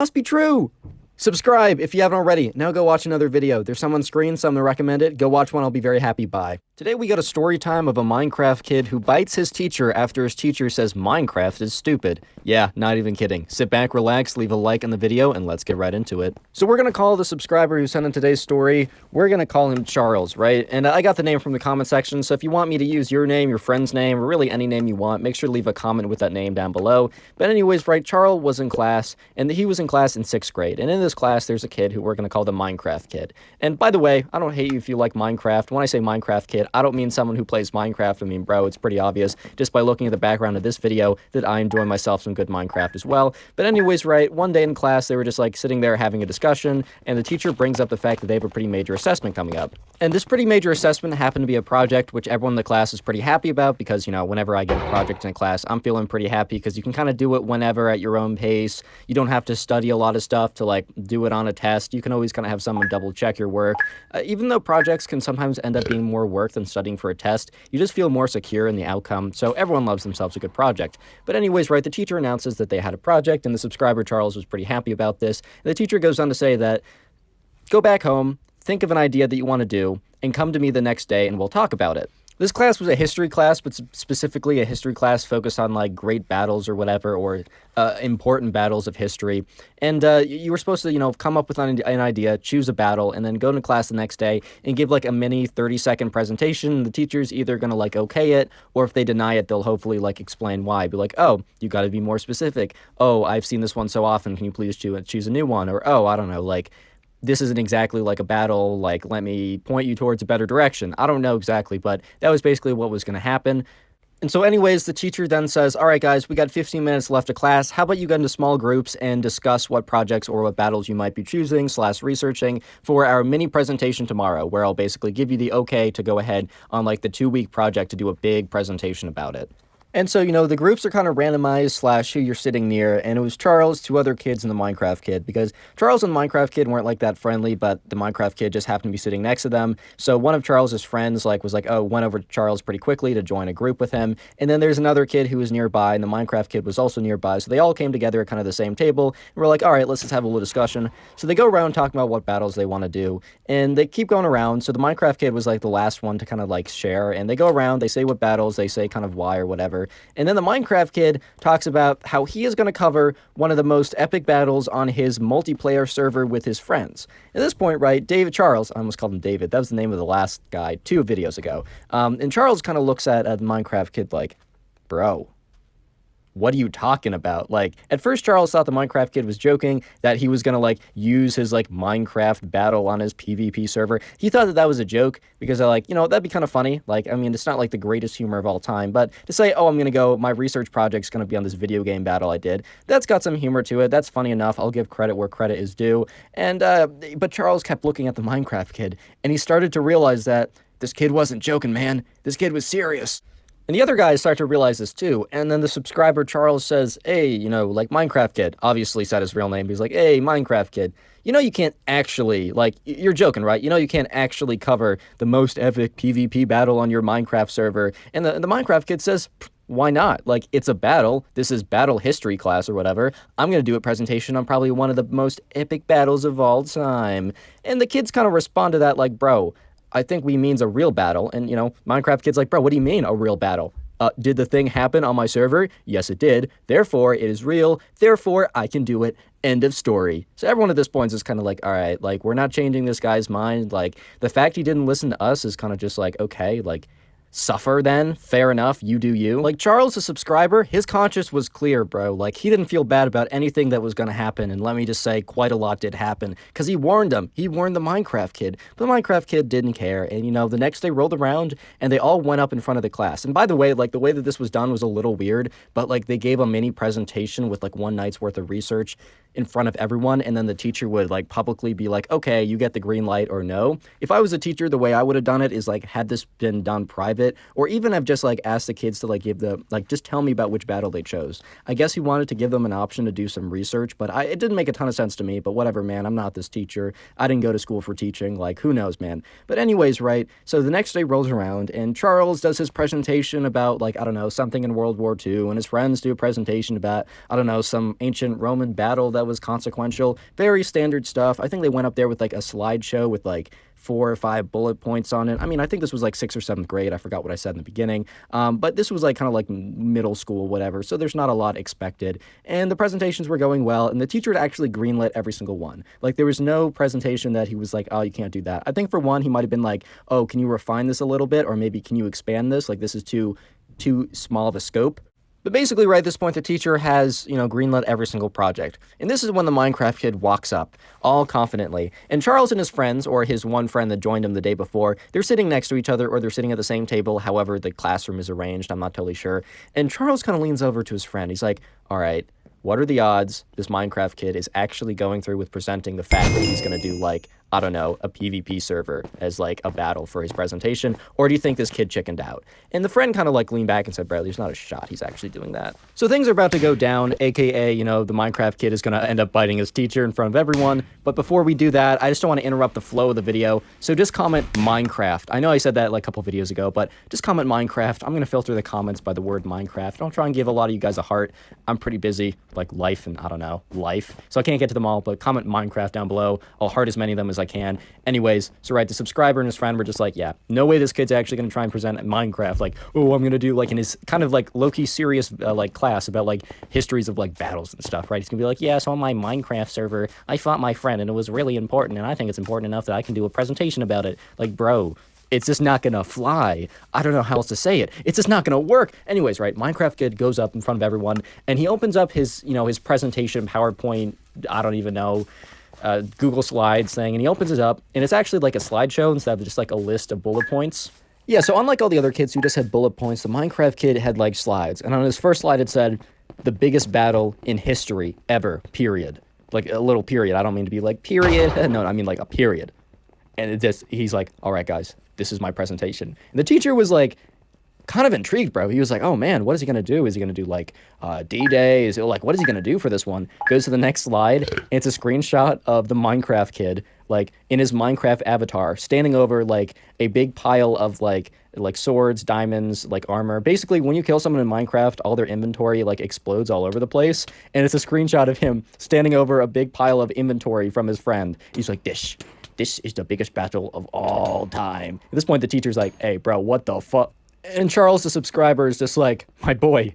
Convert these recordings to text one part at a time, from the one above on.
Must be true. Subscribe if you haven't already. Now go watch another video. There's some on screen, some to recommend it. Go watch one, I'll be very happy. Bye. Today we got a story time of a Minecraft kid who bites his teacher after his teacher says Minecraft is stupid. Yeah, not even kidding. Sit back, relax, leave a like on the video, and let's get right into it. So we're gonna call the subscriber who sent in today's story, we're gonna call him Charles, right? And I got the name from the comment section, so if you want me to use your name, your friend's name, or really any name you want, make sure to leave a comment with that name down below. But anyways, right, Charles was in class, and he was in class in 6th grade. And in this class, there's a kid who we're gonna call the Minecraft kid. And by the way, I don't hate you if you like Minecraft. When I say Minecraft kid, I don't mean someone who plays Minecraft. I mean, bro, it's pretty obvious just by looking at the background of this video that I enjoy myself some good Minecraft as well. But anyways, right, one day in class, they were just like sitting there having a discussion, and the teacher brings up the fact that they have a pretty major assessment coming up. And this pretty major assessment happened to be a project which everyone in the class is pretty happy about because, you know, whenever I get a project in class, I'm feeling pretty happy because you can kind of do it whenever at your own pace. You don't have to study a lot of stuff to like do it on a test. You can always kind of have someone double check your work. Even though projects can sometimes end up being more work than studying for a test, you just feel more secure in the outcome. So everyone loves themselves a good project. But anyways, right, the teacher announces that they had a project, and the subscriber Charles was pretty happy about this. And the teacher goes on to say that go back home, think of an idea that you want to do, and come to me the next day and we'll talk about it. This class was a history class, but specifically a history class focused on like great battles or whatever, or important battles of history. And you were supposed to, you know, come up with an idea, choose a battle, and then go to class the next day and give like a mini 30-second presentation. The teacher's either going to like okay it, or if they deny it, they'll hopefully like explain why. Be like, oh, you got to be more specific. Oh, I've seen this one so often. Can you please choose a new one? Or, oh, I don't know, like, this isn't exactly like a battle, like, let me point you towards a better direction. I don't know exactly, but that was basically what was going to happen. And so anyways, the teacher then says, all right, guys, we got 15 minutes left of class. How about you get into small groups and discuss what projects or what battles you might be choosing / researching for our mini presentation tomorrow, where I'll basically give you the okay to go ahead on like the 2-week project to do a big presentation about it. And so, you know, the groups are kind of randomized / who you're sitting near, and it was Charles, 2 other kids, and the Minecraft kid, because Charles and the Minecraft kid weren't like that friendly, but the Minecraft kid just happened to be sitting next to them. So one of Charles's friends was like, oh, went over to Charles pretty quickly to join a group with him. And then there's another kid who was nearby, and the Minecraft kid was also nearby. So they all came together at kind of the same table, and we're like, all right, let's just have a little discussion. So they go around talking about what battles they want to do, and they keep going around. So the Minecraft kid was like the last one to kind of like share, and they go around, they say what battles, they say kind of why or whatever. And then the Minecraft kid talks about how he is going to cover one of the most epic battles on his multiplayer server with his friends. At this point, right, Charles, I almost called him David, that was the name of the last guy 2 videos ago, and Charles kind of looks at the Minecraft kid like, bro, what are you talking about? Like, at first Charles thought the Minecraft kid was joking, that he was gonna like use his like Minecraft battle on his PvP server. He thought that that was a joke because like, you know, that'd be kind of funny. Like, I mean, it's not like the greatest humor of all time, but to say, oh, my research project's gonna be on this video game battle I did, that's got some humor to it. That's funny enough. I'll give credit where credit is due. And but Charles kept looking at the Minecraft kid, and he started to realize that this kid wasn't joking, man. This kid was serious. And the other guys start to realize this too, and then the subscriber Charles says, hey, you know, like, Minecraft kid, obviously said his real name, he's like, hey, Minecraft kid, you know you can't actually, like, you're joking, right? You know you can't actually cover the most epic PvP battle on your Minecraft server. And the Minecraft kid says, why not? Like, it's a battle. This is battle history class or whatever. I'm going to do a presentation on probably one of the most epic battles of all time. And the kids kind of respond to that like, bro, I think we means a real battle. And, you know, Minecraft kid's like, bro, what do you mean a real battle? Did the thing happen on my server? Yes, it did. Therefore, it is real. Therefore, I can do it. End of story. So everyone at this point is kind of like, all right, like, we're not changing this guy's mind. Like, the fact he didn't listen to us is kind of just like, okay, like, suffer then, fair enough, you do you. Like, Charles, the subscriber, his conscience was clear, bro. Like, he didn't feel bad about anything that was gonna happen, and let me just say, quite a lot did happen, because he warned him. He warned the Minecraft kid, but the Minecraft kid didn't care, and, you know, the next day rolled around, and they all went up in front of the class. And by the way, like, the way that this was done was a little weird, but, like, they gave a mini presentation with, like, 1 night's worth of research in front of everyone, and then the teacher would, like, publicly be like, okay, you get the green light or no. If I was a teacher, the way I would have done it is, like, had this been done private, or even have just, like, asked the kids to, like, just tell me about which battle they chose. I guess he wanted to give them an option to do some research, but it didn't make a ton of sense to me, but whatever, man, I'm not this teacher. I didn't go to school for teaching, like, who knows, man. But anyways, right, so the next day rolls around, and Charles does his presentation about, like, I don't know, something in World War II, and his friends do a presentation about, I don't know, some ancient Roman battle that was consequential. Very standard stuff. I think they went up there with like a slideshow with like 4 or 5 bullet points on it. I mean, I think this was like 6th or 7th grade. I forgot what I said in the beginning. But this was like kind of like middle school, whatever. So there's not a lot expected. And the presentations were going well. And the teacher had actually greenlit every single one. Like there was no presentation that he was like, oh, you can't do that. I think for one, he might have been like, oh, can you refine this a little bit? Or maybe can you expand this? Like this is too small of a scope. But basically, right at this point, the teacher has, greenlit every single project. And this is when the Minecraft kid walks up, all confidently. And Charles and his friends, or his one friend that joined him the day before, they're sitting next to each other, or they're sitting at the same table, however the classroom is arranged, I'm not totally sure. And Charles kind of leans over to his friend. He's like, all right, what are the odds this Minecraft kid is actually going through with presenting the fact that he's going to do, like, I don't know, a PvP server as, like, a battle for his presentation? Or do you think this kid chickened out? And the friend kind of, like, leaned back and said, bro, there's not a shot he's actually doing that. So things are about to go down, aka, the Minecraft kid is going to end up biting his teacher in front of everyone. But before we do that, I just don't want to interrupt the flow of the video. So just comment Minecraft. I know I said that, like, a couple videos ago, but just comment Minecraft. I'm going to filter the comments by the word Minecraft. I'll try and give a lot of you guys a heart. I'm pretty busy, like, life and, I don't know, life. So I can't get to them all, but comment Minecraft down below. I'll heart as many of them as I can. Anyways, so right, the subscriber and his friend were just like, yeah, no way this kid's actually going to try and present Minecraft, like, oh, I'm going to do, like, in his kind of, like, low-key serious, like, class about, like, histories of, like, battles and stuff, right? He's going to be like, yeah, so on my Minecraft server, I fought my friend, and it was really important, and I think it's important enough that I can do a presentation about it. Like, bro, it's just not gonna fly. I don't know how else to say it. It's just not gonna work. Anyways, right, Minecraft kid goes up in front of everyone, and he opens up his, his presentation PowerPoint, I don't even know, Google Slides thing, and he opens it up, and it's actually like a slideshow instead of just like a list of bullet points. Yeah, so unlike all the other kids who just had bullet points, the Minecraft kid had like slides, and on his first slide it said, the biggest battle in history ever, period. Like a little period. I don't mean to be like, period. No, I mean like a period. And it just, he's like, all right, guys, this is my presentation. And the teacher was like, kind of intrigued, bro. He was like, oh man, what is he going to do? Is he going to do like D-Day? Is it like, what is he going to do for this one? Goes to the next slide. And it's a screenshot of the Minecraft kid, like in his Minecraft avatar, standing over like a big pile of like swords, diamonds, like armor. Basically, when you kill someone in Minecraft, all their inventory like explodes all over the place. And it's a screenshot of him standing over a big pile of inventory from his friend. He's like, this is the biggest battle of all time. At this point, the teacher's like, hey, bro, what the fuck? And Charles, the subscriber, is just like, my boy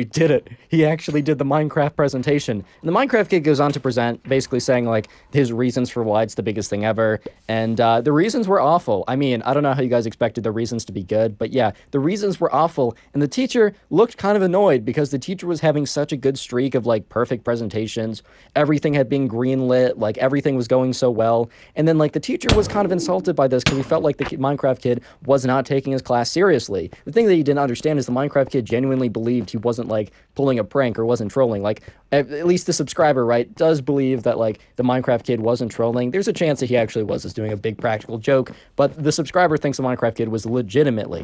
did it. He actually did the Minecraft presentation. And the Minecraft kid goes on to present, basically saying, like, his reasons for why it's the biggest thing ever. And the reasons were awful. I mean, I don't know how you guys expected the reasons to be good, but yeah, the reasons were awful. And the teacher looked kind of annoyed because the teacher was having such a good streak of, like, perfect presentations. Everything had been greenlit. Like, everything was going so well. And then, like, the teacher was kind of insulted by this because he felt like the Minecraft kid was not taking his class seriously. The thing that he didn't understand is the Minecraft kid genuinely believed he wasn't like pulling a prank or wasn't trolling. Like at least the subscriber, right, does believe that like the Minecraft kid wasn't trolling. There's a chance that he actually was just doing a big practical joke, but the subscriber thinks the Minecraft kid was legitimately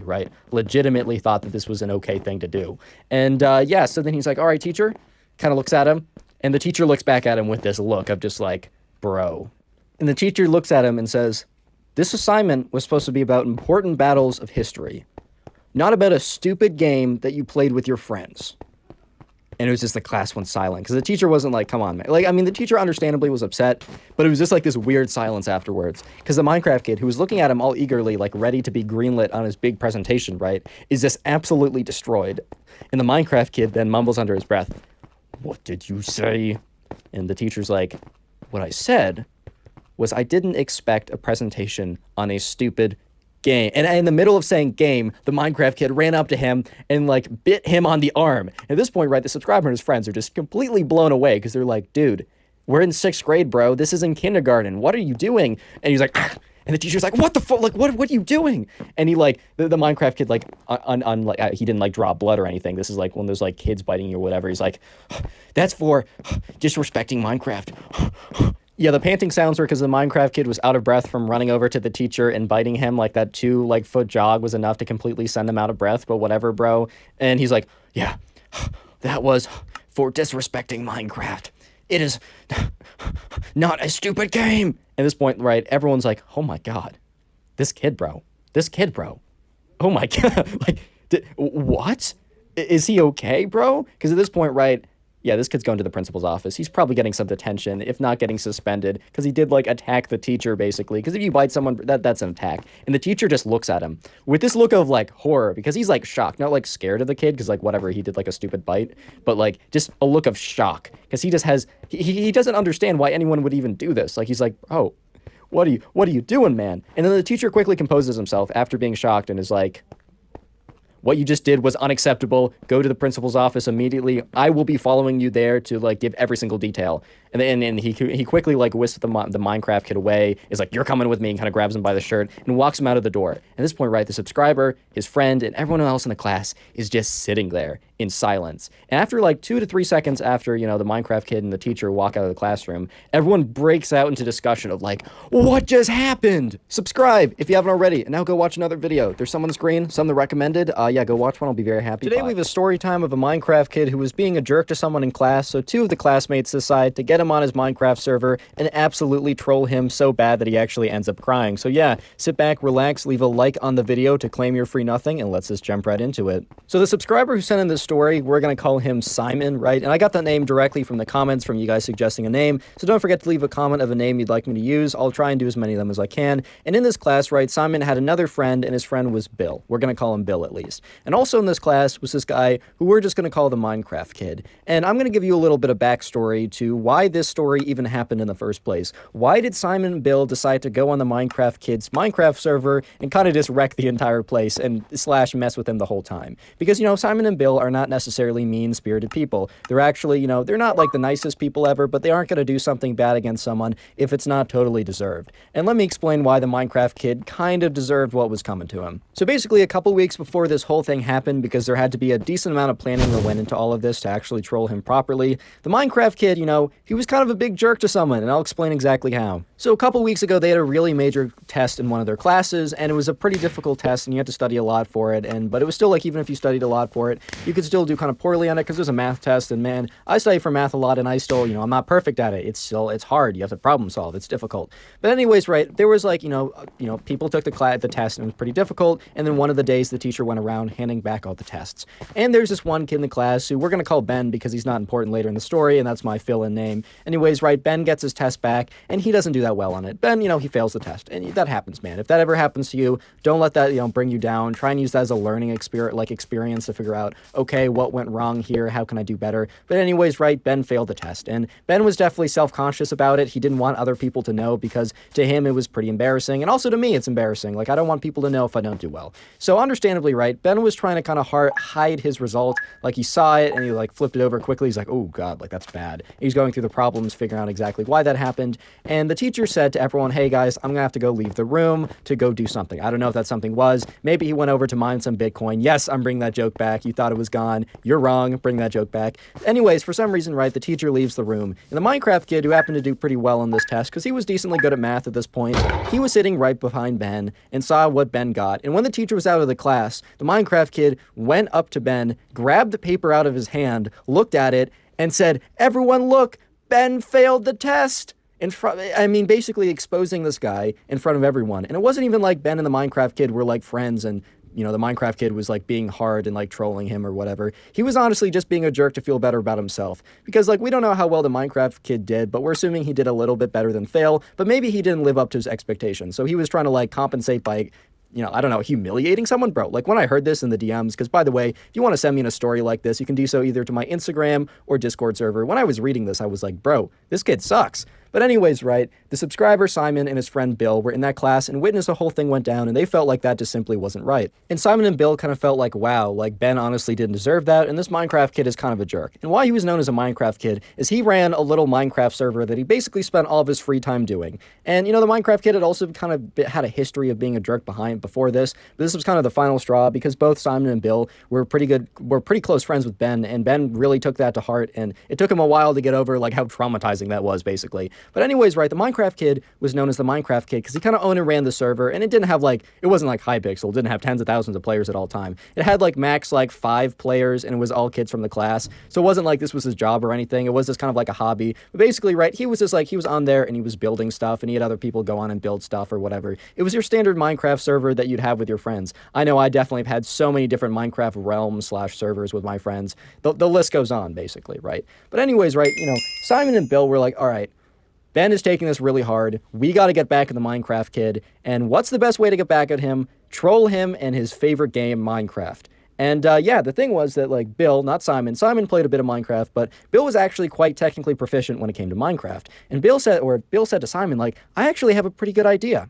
thought that this was an okay thing to do. And yeah, so then he's like, all right, teacher, kind of looks at him, and the teacher looks back at him with this look of just like, bro. And the teacher looks at him and says, this assignment was supposed to be about important battles of history, not about a stupid game that you played with your friends. And it was just the class went silent because the teacher wasn't like, come on, man. Like, I mean, the teacher understandably was upset, but it was just like this weird silence afterwards because the Minecraft kid who was looking at him all eagerly, like ready to be greenlit on his big presentation, right, is just absolutely destroyed. And the Minecraft kid then mumbles under his breath, what did you say? And the teacher's like, what I said was I didn't expect a presentation on a stupid game. And in the middle of saying game, the Minecraft kid ran up to him and like bit him on the arm. At this point, right, the subscriber and his friends are just completely blown away because they're like, dude, we're in 6th grade, bro. This is in kindergarten. What are you doing? And he's like, ah! And the teacher's like, what the fuck? Like, what are you doing? And he like, the Minecraft kid, like, he didn't like draw blood or anything. This is like one of those like kids biting you or whatever. He's like, that's for disrespecting Minecraft. Yeah, the panting sounds were because the Minecraft kid was out of breath from running over to the teacher and biting him. Like that 2-foot jog was enough to completely send him out of breath, but whatever, bro. And he's like, yeah, that was for disrespecting Minecraft. It is not a stupid game. At this point, right, everyone's like, oh my God, this kid, bro. Oh my God, like, what? Is he okay, bro? Because at this point, right, yeah, this kid's going to the principal's office. He's probably getting some detention, if not getting suspended, because he did like attack the teacher basically. Because if you bite someone, that's an attack. And the teacher just looks at him with this look of like horror, because he's like shocked, not like scared of the kid, because like whatever, he did like a stupid bite, but like just a look of shock, because he just has he doesn't understand why anyone would even do this. Like he's like, oh, what are you doing, man? And then the teacher quickly composes himself after being shocked and is like, what you just did was unacceptable. Go to the principal's office immediately. I will be following you there to like give every single detail. And then he quickly like whisks the Minecraft kid away, is like, you're coming with me, and kind of grabs him by the shirt and walks him out of the door. At this point, right, the subscriber, his friend, and everyone else in the class is just sitting there in silence. And after like 2 to 3 seconds after, you know, the Minecraft kid and the teacher walk out of the classroom, everyone breaks out into discussion of like, what just happened? Subscribe if you haven't already, and now go watch another video. There's some on the screen, some that recommended. Yeah, go watch one. I'll be very happy. Today we have a story time of a Minecraft kid who was being a jerk to someone in class, so 2 of the classmates decide to get him on his Minecraft server and absolutely troll him so bad that he actually ends up crying. So yeah, sit back, relax, leave a like on the video to claim your free nothing, and let's just jump right into it. So the subscriber who sent in this story, we're going to call him Simon, right? And I got that name directly from the comments from you guys suggesting a name, so don't forget to leave a comment of a name you'd like me to use. I'll try and do as many of them as I can. And in this class, right, Simon had another friend, and his friend was Bill. We're going to call him Bill at least. And also in this class was this guy who we're just going to call the Minecraft kid. And I'm going to give you a little bit of backstory to why this story even happened in the first place. Why did Simon and Bill decide to go on the Minecraft kid's Minecraft server and kind of just wreck the entire place and slash mess with him the whole time? Because, you know, Simon and Bill are not necessarily mean-spirited people. They're actually, you know, they're not like the nicest people ever, but they aren't going to do something bad against someone if it's not totally deserved. And let me explain why the Minecraft kid kind of deserved what was coming to him. So basically, a couple weeks before this whole thing happened, because there had to be a decent amount of planning that went into all of this to actually troll him properly, the Minecraft kid, you know, he was kind of a big jerk to someone, and I'll explain exactly how. So a couple weeks ago, they had a really major test in one of their classes, and it was a pretty difficult test, and you had to study a lot for it, but it was still like, even if you studied a lot for it, you could still do kind of poorly on it, because it was a math test, and man, I study for math a lot, and I still, you know, I'm not perfect at it. It's hard. You have to problem solve. It's difficult. But anyways, right, there was like, you know, people took the test, and it was pretty difficult, and then one of the days, the teacher went around handing back all the tests. And there's this one kid in the class who we're going to call Ben because he's not important later in the story, and that's my fill-in name. Anyways, right, Ben gets his test back, and he doesn't do that well on it. Ben, you know, he fails the test, and that happens, man. If that ever happens to you, don't let that, you know, bring you down. Try and use that as a learning experience to figure out, okay, what went wrong here? How can I do better? But anyways, right, Ben failed the test, and Ben was definitely self-conscious about it. He didn't want other people to know because to him it was pretty embarrassing, and also to me it's embarrassing. Like, I don't want people to know if I don't do well. So understandably, right, Ben was trying to kind of hide his result. Like, he saw it and he like flipped it over quickly. He's like, oh god, like that's bad. He's going through the problems, figuring out exactly why that happened. And the teacher said to everyone, hey guys, I'm gonna have to go leave the room to go do something. I don't know if that something was. Maybe he went over to mine some Bitcoin. Yes, I'm bringing that joke back. You thought it was gone. You're wrong. Bring that joke back. Anyways, for some reason, right, the teacher leaves the room. And the Minecraft kid, who happened to do pretty well on this test, because he was decently good at math at this point, he was sitting right behind Ben and saw what Ben got. And when the teacher was out of the class, the Minecraft kid went up to Ben, grabbed the paper out of his hand, looked at it, and said, everyone look, Ben failed the test! Basically exposing this guy in front of everyone. And it wasn't even like Ben and the Minecraft kid were like friends and, you know, the Minecraft kid was like being hard and like trolling him or whatever. He was honestly just being a jerk to feel better about himself. Because like, we don't know how well the Minecraft kid did, but we're assuming he did a little bit better than fail, but maybe he didn't live up to his expectations. So he was trying to like compensate by, you know, I don't know, humiliating someone? Bro, like when I heard this in the DMs, because by the way, if you want to send me in a story like this, you can do so either to my Instagram or Discord server. When I was reading this, I was like, bro, this kid sucks. But anyways, right, the subscriber Simon and his friend Bill were in that class and witnessed the whole thing went down, and they felt like that just simply wasn't right. And Simon and Bill kind of felt like, wow, like Ben honestly didn't deserve that, and this Minecraft kid is kind of a jerk. And why he was known as a Minecraft kid is he ran a little Minecraft server that he basically spent all of his free time doing. And, you know, the Minecraft kid had also kind of had a history of being a jerk before this, but this was kind of the final straw because both Simon and Bill were pretty close friends with Ben, and Ben really took that to heart, and it took him a while to get over, like, how traumatizing that was, basically. But anyways, right, the Minecraft Minecraft Kid was known as the Minecraft Kid because he kind of owned and ran the server, and it didn't have like, it wasn't like Hypixel, it didn't have tens of thousands of players at all time. It had like max like 5 players, and it was all kids from the class. So it wasn't like this was his job or anything. It was just kind of like a hobby. But basically, right, he was just like, he was on there and he was building stuff, and he had other people go on and build stuff or whatever. It was your standard Minecraft server that you'd have with your friends. I know I definitely have had so many different Minecraft realms / servers with my friends. The list goes on, basically, right? But anyways, right, you know, Simon and Bill were like, all right, Ben is taking this really hard. We got to get back at the Minecraft Kid. And what's the best way to get back at him? Troll him and his favorite game, Minecraft. And yeah, the thing was that like Bill, not Simon, Simon played a bit of Minecraft, but Bill was actually quite technically proficient when it came to Minecraft. And Bill said to Simon, like, I actually have a pretty good idea.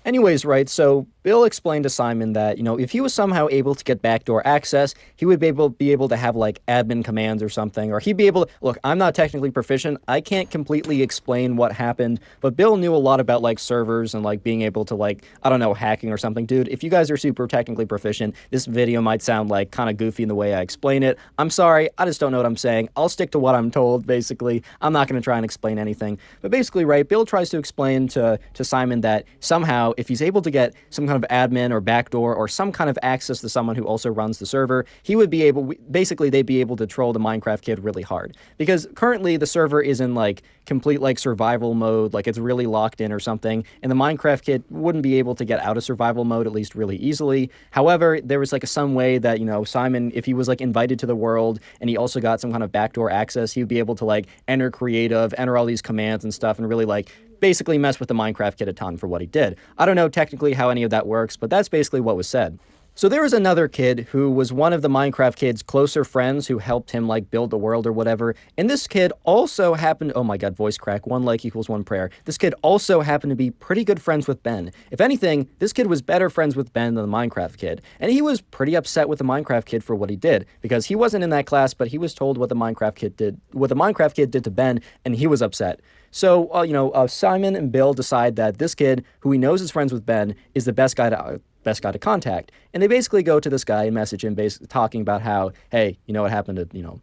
Anyways, right, so Bill explained to Simon that, you know, if he was somehow able to get backdoor access, he would be able to have, like, admin commands or something, or he'd be able to, look, I'm not technically proficient, I can't completely explain what happened, but Bill knew a lot about, like, servers and, like, being able to, like, I don't know, hacking or something. Dude, if you guys are super technically proficient, this video might sound, like, kind of goofy in the way I explain it. I'm sorry, I just don't know what I'm saying. I'll stick to what I'm told, basically. I'm not going to try and explain anything. But basically, right, Bill tries to explain to Simon that somehow, if he's able to get some kind of admin or backdoor or some kind of access to someone who also runs the server, he would be able, basically they'd be able to troll the Minecraft Kid really hard. Because currently the server is in like complete like survival mode, like it's really locked in or something, and the Minecraft Kid wouldn't be able to get out of survival mode, at least really easily. However, there was like some way that, you know, Simon, if he was like invited to the world and he also got some kind of backdoor access, he would be able to like enter creative, enter all these commands and stuff, and really like basically mess with the Minecraft Kid a ton for what he did. I don't know technically how any of that works, but that's basically what was said. So there was another kid who was one of the Minecraft Kid's closer friends who helped him like build the world or whatever. And this kid also happened, oh my god, voice crack, 1 like equals 1 prayer. This kid also happened to be pretty good friends with Ben. If anything, this kid was better friends with Ben than the Minecraft Kid. And he was pretty upset with the Minecraft Kid for what he did, because he wasn't in that class, but he was told what the Minecraft Kid did to Ben, and he was upset. So, Simon and Bill decide that this kid, who he knows is friends with Ben, is the best guy to contact. And they basically go to this guy and message him, basically talking about how, hey, you know what happened to,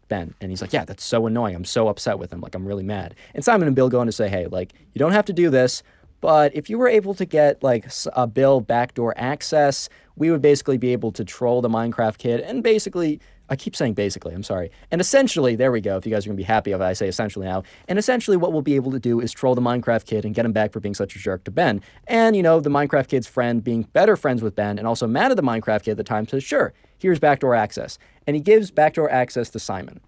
Ben? And he's like, yeah, that's so annoying. I'm so upset with him. Like, I'm really mad. And Simon and Bill go on to say, hey, like, you don't have to do this, but if you were able to get, like, a Bill backdoor access, we would basically be able to troll the Minecraft Kid and basically... I keep saying basically, I'm sorry. And essentially, there we go, if you guys are going to be happy if I say essentially now. And essentially what we'll be able to do is troll the Minecraft Kid and get him back for being such a jerk to Ben. And, the Minecraft Kid's friend being better friends with Ben and also mad at the Minecraft Kid at the time says, sure, here's backdoor access. And he gives backdoor access to Simon.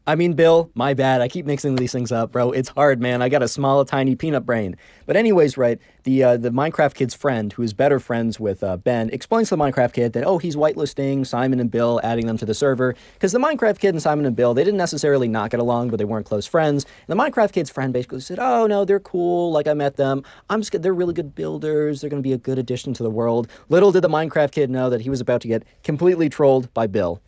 I mean, Bill, my bad. I keep mixing these things up, bro. It's hard, man. I got a small, tiny peanut brain. But anyways, right, the Minecraft Kid's friend, who is better friends with Ben, explains to the Minecraft Kid that, oh, he's whitelisting Simon and Bill, adding them to the server. Because the Minecraft Kid and Simon and Bill, they didn't necessarily not get along, but they weren't close friends. And the Minecraft Kid's friend basically said, oh, no, they're cool. Like, I met them. They're really good builders. They're going to be a good addition to the world. Little did the Minecraft Kid know that he was about to get completely trolled by Bill.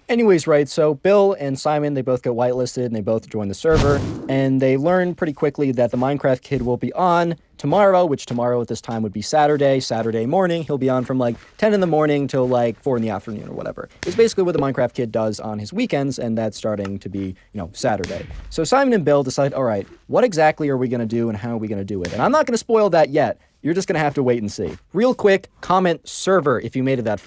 Anyways, right, so Bill and Simon, they both get whitelisted and they both join the server, and they learn pretty quickly that the Minecraft Kid will be on tomorrow, which tomorrow at this time would be Saturday morning. He'll be on from like 10 in the morning till like 4 in the afternoon or whatever. It's basically what the Minecraft Kid does on his weekends, and that's starting to be, Saturday. So Simon and Bill decide, all right, what exactly are we going to do and how are we going to do it? And I'm not going to spoil that yet. You're just going to have to wait and see. Real quick, comment server if you made it that far.